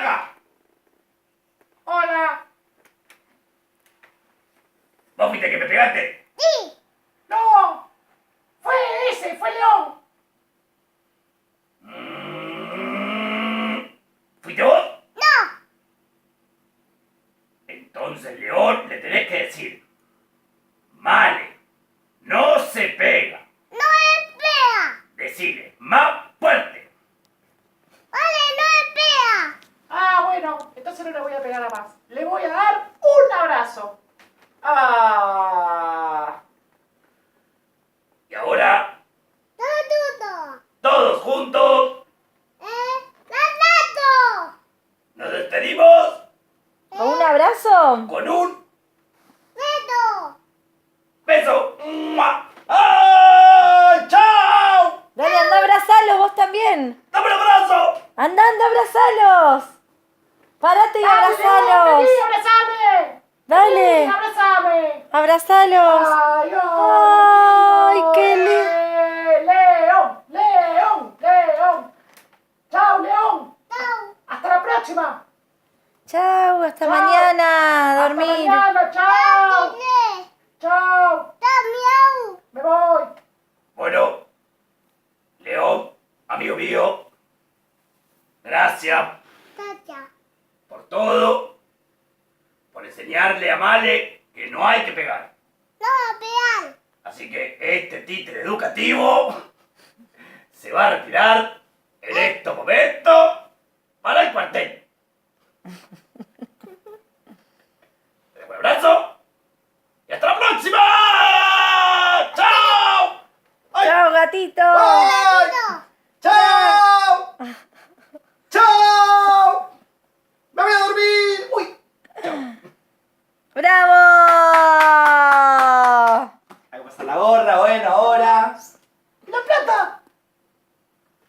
acá. Hola. ¿Vos fuiste que me pegaste? Sí. No. Fue ese, fue León. ¿Fuiste vos? No. Entonces, León, le tenés que decir: Male, no se pega. No espera. Decile, más fuerte. Vale, no espera. Ah, bueno, entonces no le voy a pegar a más. Le voy a dar un abrazo. Ah. Y ahora, Todo. todos juntos, ¡Gato! nos despedimos ¿Con un abrazo? con un ¡Gato! beso. ¡Mua! ¡Ay, chao! Dale, anda, abrazalos vos también. ¡Dame un abrazo! Anda, abrazalos. Párate y ¡Dale, abrazalos. vení, abrazame! Dale. Vení, abrazame! Abrazalos. ¡Ay, Ay, qué lindo. León, León, León. ¡Chao, León! ¡Chao! ¡Hasta la próxima! Chau, hasta Chao. mañana. A dormir. ¡Hasta mañana! ¡Chao! ¡Tiene! ¡Chao! ¡Miau! ¡Me voy! Bueno, León, amigo mío, gracias ¡Tata! por todo, por enseñarle a Male que no hay que pegar. ¡No pegar! Así que este títere educativo se va a retirar en estos momentos para el